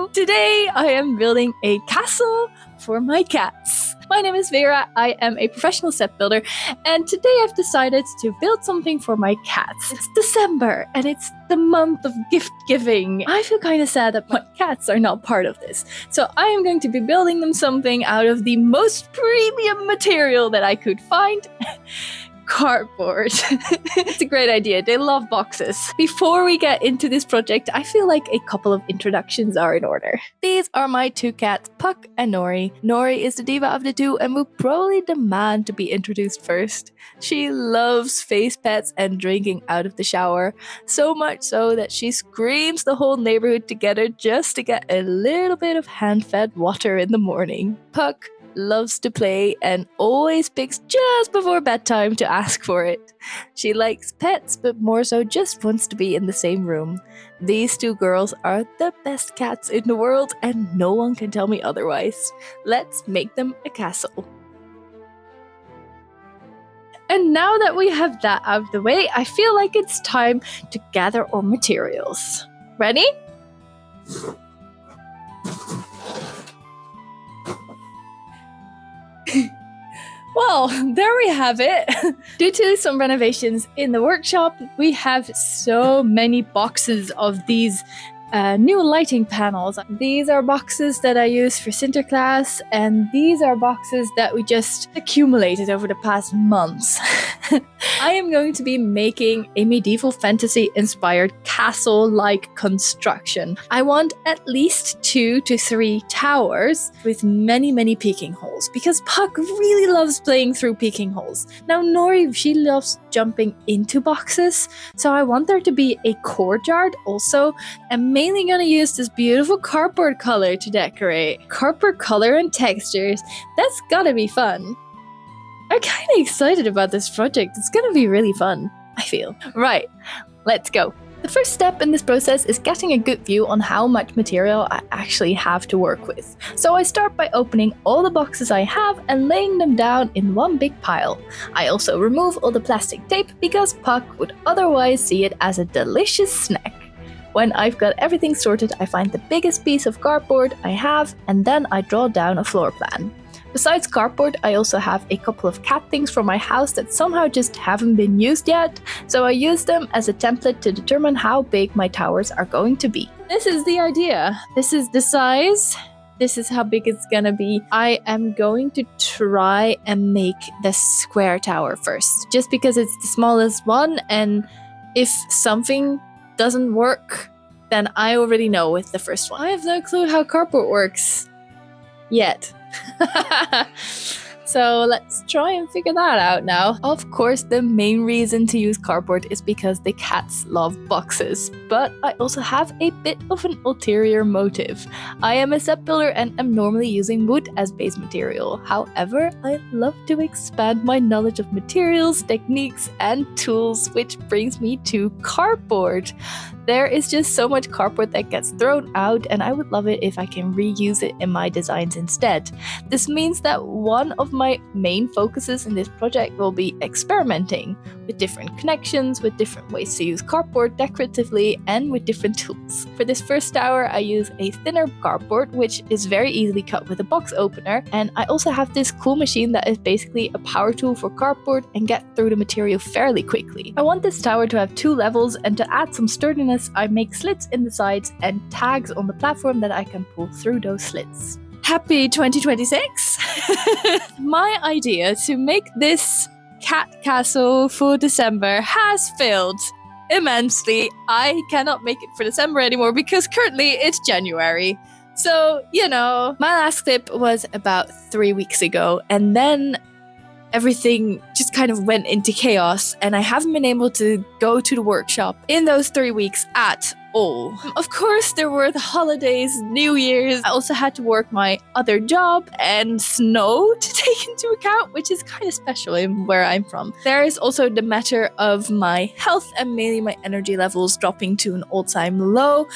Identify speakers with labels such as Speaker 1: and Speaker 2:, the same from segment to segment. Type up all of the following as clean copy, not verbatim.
Speaker 1: So today I am building a castle for my cats. My name is Vera, I am a professional set builder, and today I've decided to build something for my cats. It's December, and it's the month of gift giving. I feel kind of sad that my cats are not part of this. So I am going to be building them something out of the most premium material that I could find. Cardboard. It's a great idea. They love boxes. Before we get into this project, I feel like a couple of introductions are in order. These are my two cats, Puck and Nori. Nori is the diva of the two and will probably demand to be introduced first. She loves face pets and drinking out of the shower, so much so that she screams the whole neighborhood together just to get a little bit of hand-fed water in the morning. Puck loves to play and always picks just before bedtime to ask for it. She likes pets, but more so just wants to be in the same room. These two girls are the best cats in the world, and no one can tell me otherwise. Let's make them a castle. And now that we have that out of the way, I feel like it's time to gather our materials. Ready? Well, there we have it. Due to some renovations in the workshop, we have so many boxes of these new lighting panels. These are boxes that I use for Sinterklaas, and these are boxes that we just accumulated over the past months. I am going to be making a medieval fantasy inspired castle-like construction. I want at least 2 to 3 towers with many peeking holes, because Puck really loves playing through peeking holes. Now Nori, she loves jumping into boxes, so I want there to be a courtyard also. I'm mainly gonna use this beautiful cardboard color to decorate. Cardboard color and textures, that's gotta be fun. I'm kind of excited about this project. It's gonna be really fun, I feel. Right, let's go. The first step in this process is getting a good view on how much material I actually have to work with. So I start by opening all the boxes I have and laying them down in one big pile. I also remove all the plastic tape because Puck would otherwise see it as a delicious snack. When I've got everything sorted, I find the biggest piece of cardboard I have, and then I draw down a floor plan. Besides cardboard, I also have a couple of cat things from my house that somehow just haven't been used yet, so I use them as a template to determine how big my towers are going to be. This is the idea. This is the size. This is how big it's gonna be. I am going to try and make the square tower first, just because it's the smallest one, and if something doesn't work, then I already know with the first one. I have no clue how cardboard works yet. So let's try and figure that out now. Of course, the main reason to use cardboard is because the cats love boxes, but I also have a bit of an ulterior motive. I am a set builder and am normally using wood as base material. However, I love to expand my knowledge of materials, techniques, and tools, which brings me to cardboard. There is just so much cardboard that gets thrown out, and I would love it if I can reuse it in my designs instead. This means that one of my main focuses in this project will be experimenting with different connections, with different ways to use cardboard decoratively, and with different tools. For this first tower, I use a thinner cardboard, which is very easily cut with a box opener, and I also have this cool machine that is basically a power tool for cardboard and get through the material fairly quickly. I want this tower to have 2 levels, and to add some sturdiness, I make slits in the sides and tags on the platform that I can pull through those slits. Happy 2026! My idea to make this cat castle for December has failed immensely. I cannot make it for December anymore because currently it's January. So, my last clip was about 3 weeks ago, and then everything just kind of went into chaos, and I haven't been able to go to the workshop in those 3 weeks at all. Of course, there were the holidays, New Year's. I also had to work my other job and snow to take into account, which is kind of special in where I'm from. There is also the matter of my health and mainly my energy levels dropping to an all-time low.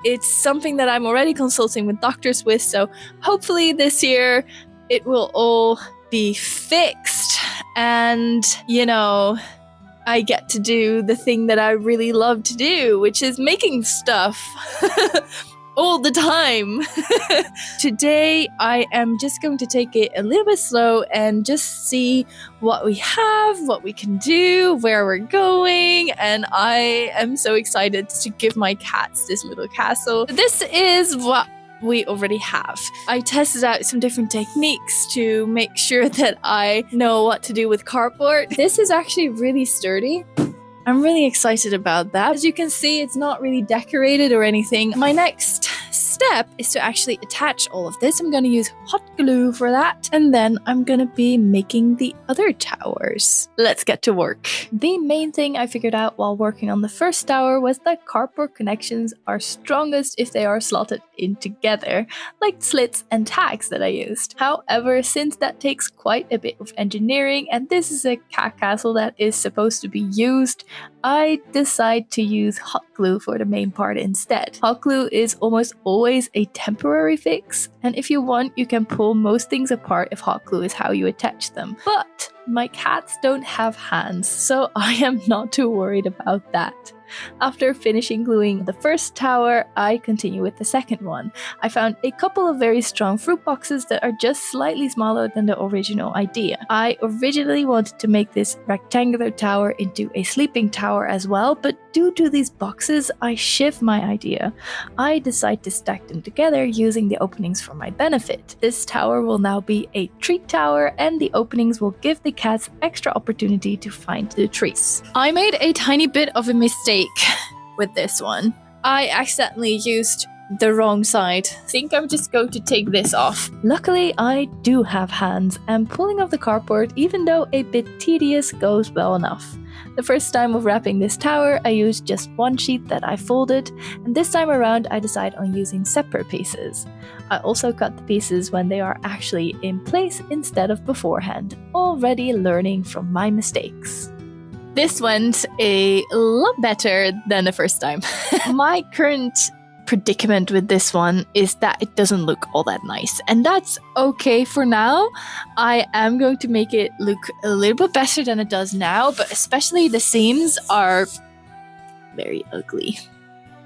Speaker 1: It's something that I'm already consulting with doctors with, so hopefully this year it will all be fixed, and I get to do the thing that I really love to do, which is making stuff. all the time. Today, I am just going to take it a little bit slow and just see what we have, what we can do, where we're going, and I am so excited to give my cats this little castle. This is what we already have. I tested out some different techniques to make sure that I know what to do with cardboard. This is actually really sturdy. I'm really excited about that. As you can see, it's not really decorated or anything. My next step is to actually attach all of this. I'm going to use hot glue for that, and then I'm going to be making the other towers. Let's get to work. The main thing I figured out while working on the first tower was that cardboard connections are strongest if they are slotted in together, like slits and tags that I used. However, since that takes quite a bit of engineering and this is a cat castle that is supposed to be used, I decide to use hot glue for the main part instead. Hot glue is almost always a temporary fix, and if you want, you can pull most things apart if hot glue is how you attach them. But my cats don't have hands, so I am not too worried about that. After finishing gluing the first tower, I continue with the second one. I found a couple of very strong fruit boxes that are just slightly smaller than the original idea. I originally wanted to make this rectangular tower into a sleeping tower as well, but due to these boxes, I shift my idea. I decide to stack them together using the openings for my benefit. This tower will now be a treat tower, and the openings will give the cats extra opportunity to find the treats. I made a tiny bit of a mistake with this one. I accidentally used the wrong side. I think I'm just going to take this off. Luckily, I do have hands, and pulling off the cardboard, even though a bit tedious, goes well enough. The first time of wrapping this tower, I used just one sheet that I folded, and this time around I decide on using separate pieces. I also cut the pieces when they are actually in place instead of beforehand, already learning from my mistakes. This went a lot better than the first time. My current predicament with this one is that it doesn't look all that nice, and that's okay for now. I am going to make it look a little bit better than it does now, but especially the seams are very ugly.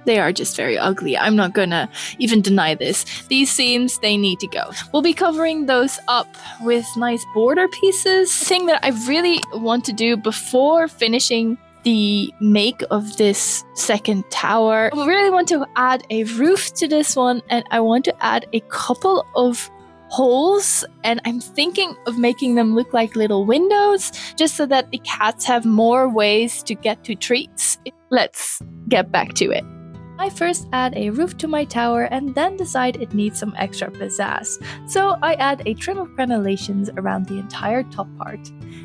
Speaker 1: They are just very ugly. I'm not gonna even deny this. These seams, they need to go. We'll be covering those up with nice border pieces. The thing that I really want to do before finishing the make of this second tower, I really want to add a roof to this one, and I want to add a couple of holes, and I'm thinking of making them look like little windows just so that the cats have more ways to get to treats. Let's get back to it. I first add a roof to my tower and then decide it needs some extra pizzazz, so I add a trim of crenellations around the entire top part.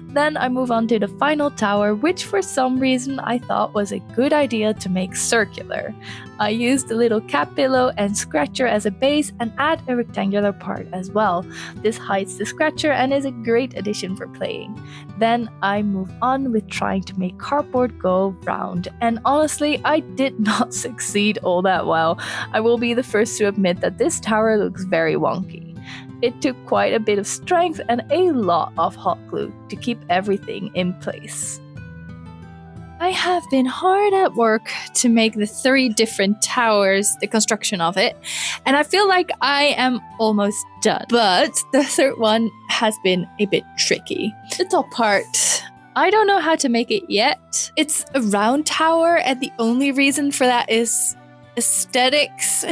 Speaker 1: Then I move on to the final tower, which for some reason I thought was a good idea to make circular. I used the little cat pillow and scratcher as a base and add a rectangular part as well. This hides the scratcher and is a great addition for playing. Then I move on with trying to make cardboard go round, and honestly, I did not succeed all that well. I will be the first to admit that this tower looks very wonky. It took quite a bit of strength and a lot of hot glue to keep everything in place. I have been hard at work to make the 3 different towers, the construction of it, and I feel like I am almost done. But the third one has been a bit tricky. The top part, I don't know how to make it yet. It's a round tower, and the only reason for that is aesthetics.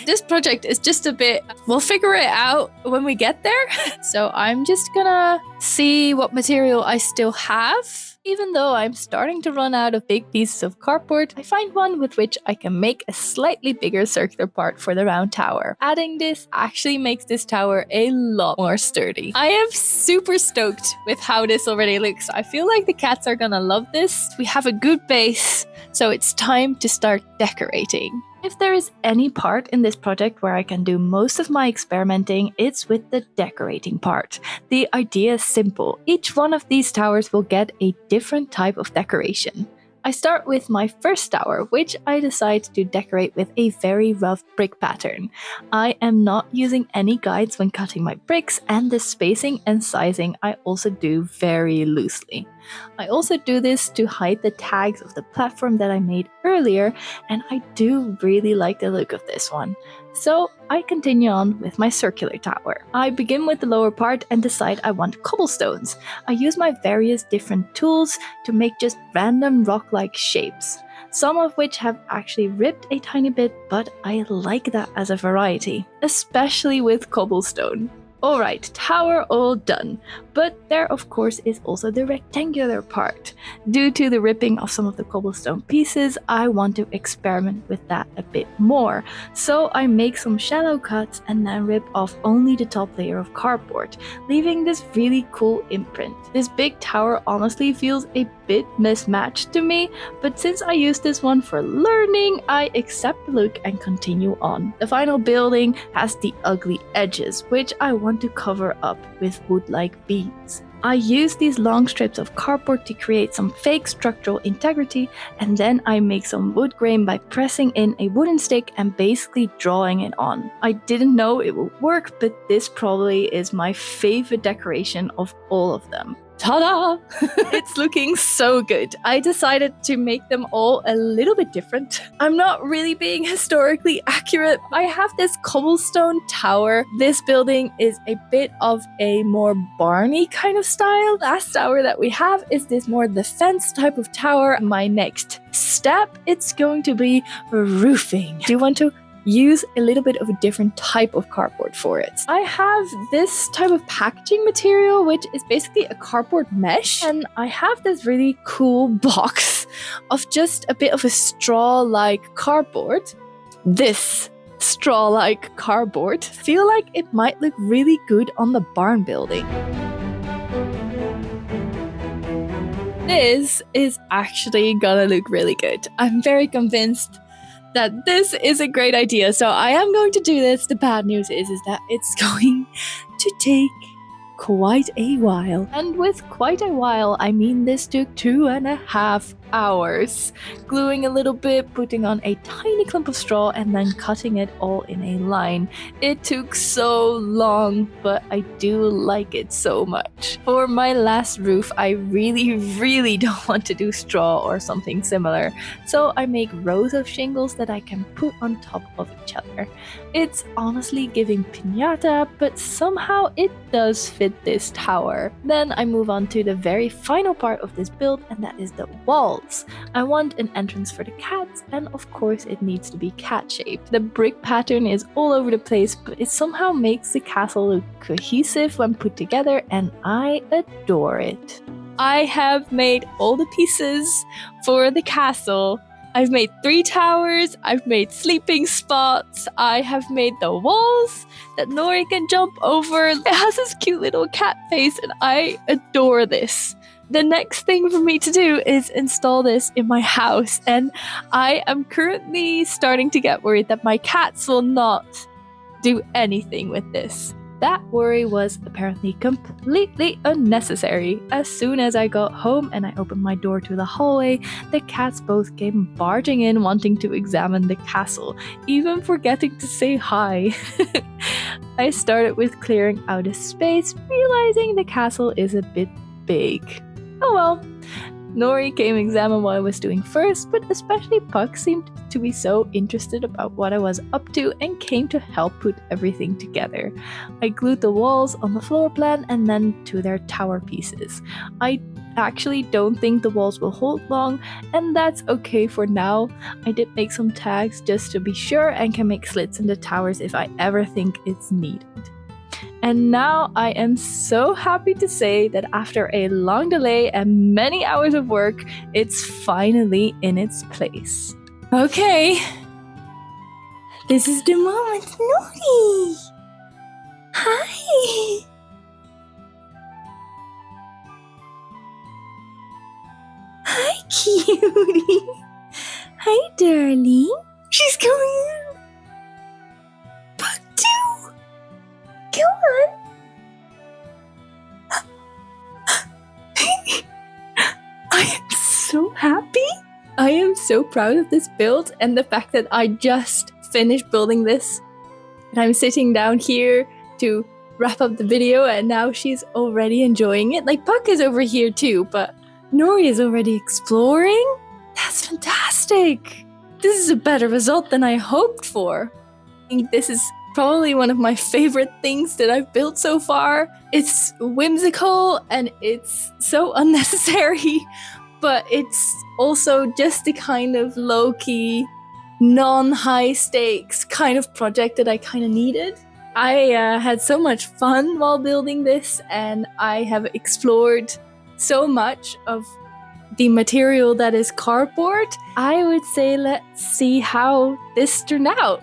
Speaker 1: This project is just a bit, we'll figure it out when we get there. So I'm just gonna see what material I still have. Even though I'm starting to run out of big pieces of cardboard, I find one with which I can make a slightly bigger circular part for the round tower. Adding this actually makes this tower a lot more sturdy. I am super stoked with how this already looks. I feel like the cats are gonna love this. We have a good base, so it's time to start decorating. If there is any part in this project where I can do most of my experimenting, it's with the decorating part. The idea is simple. Each one of these towers will get a different type of decoration. I start with my first tower, which I decide to decorate with a very rough brick pattern. I am not using any guides when cutting my bricks, and the spacing and sizing I also do very loosely. I also do this to hide the tags of the platform that I made earlier, and I do really like the look of this one. So I continue on with my circular tower. I begin with the lower part and decide I want cobblestones. I use my various different tools to make just random rock-like shapes, some of which have actually ripped a tiny bit, but I like that as a variety, especially with cobblestone. Alright, tower all done, but there of course is also the rectangular part. Due to the ripping of some of the cobblestone pieces, I want to experiment with that a bit more. So I make some shallow cuts and then rip off only the top layer of cardboard, leaving this really cool imprint. This big tower honestly feels a bit mismatched to me, but since I use this one for learning, I accept the look and continue on. The final building has the ugly edges, which I want to cover up with wood-like beams. I use these long strips of cardboard to create some fake structural integrity, and then I make some wood grain by pressing in a wooden stick and basically drawing it on. I didn't know it would work, but this probably is my favorite decoration of all of them. Ta-da! It's looking so good. I decided to make them all a little bit different. I'm not really being historically accurate. I have this cobblestone tower. This building is a bit of a more barny kind of style. Last tower that we have is this more defense type of tower. My next step, it's going to be roofing. Do you want to use a little bit of a different type of cardboard for it? I have this type of packaging material, which is basically a cardboard mesh, and I have this really cool box of just a bit of a straw-like cardboard. This straw-like cardboard. Feel like it might look really good on the barn building. This is actually gonna look really good. I'm very convinced that this is a great idea, so I am going to do this. The bad news is that it's going to take quite a while. And with quite a while, I mean this took 2.5 hours. Gluing a little bit, putting on a tiny clump of straw, and then cutting it all in a line. It took so long, but I do like it so much. For my last roof, I really don't want to do straw or something similar, so I make rows of shingles that I can put on top of each other. It's honestly giving piñata, but somehow it does fit this tower. Then I move on to the very final part of this build, and that is the walls. I want an entrance for the cats, and of course it needs to be cat-shaped. The brick pattern is all over the place, but it somehow makes the castle look cohesive when put together, and I adore it. I have made all the pieces for the castle. I've made 3 towers, I've made sleeping spots, I have made the walls that Nori can jump over. It has this cute little cat face, and I adore this. The next thing for me to do is install this in my house, and I am currently starting to get worried that my cats will not do anything with this. That worry was apparently completely unnecessary. As soon as I got home and I opened my door to the hallway, the cats both came barging in wanting to examine the castle, even forgetting to say hi. I started with clearing out a space, realizing the castle is a bit big. Oh well. Nori came examine what I was doing first, but especially Puck seemed to be so interested about what I was up to and came to help put everything together. I glued the walls on the floor plan and then to their tower pieces. I actually don't think the walls will hold long, and that's okay for now. I did make some tags just to be sure and can make slits in the towers if I ever think it's needed. And now I am so happy to say that after a long delay and many hours of work, it's finally in its place. Okay, this is the moment. Nori! Hi! Hi, cutie! Hi, darling. She's coming in. Puck too! Come on! I am so happy! I am so proud of this build and the fact that I just finished building this. And I'm sitting down here to wrap up the video, and now she's already enjoying it. Like, Puck is over here too, but Nori is already exploring? That's fantastic! This is a better result than I hoped for. I think this is probably one of my favorite things that I've built so far. It's whimsical and it's so unnecessary, but it's also just the kind of low-key, non-high stakes kind of project that I kind of needed. I had so much fun while building this, and I have explored so much of the material that is cardboard. I would say let's see how this turned out.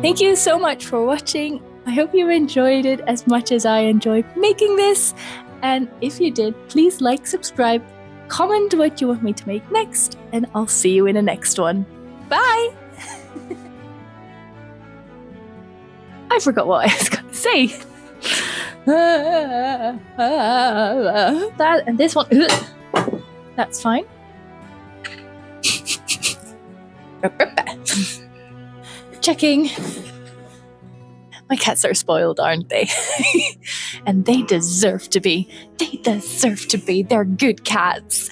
Speaker 1: Thank you so much for watching. I hope you enjoyed it as much as I enjoyed making this. And if you did, please like, subscribe, comment what you want me to make next, and I'll see you in the next one. Bye! I forgot what I was going to say. That and this one. That's fine. Checking. My cats are spoiled, aren't they? And they deserve to be. They deserve to be. They're good cats.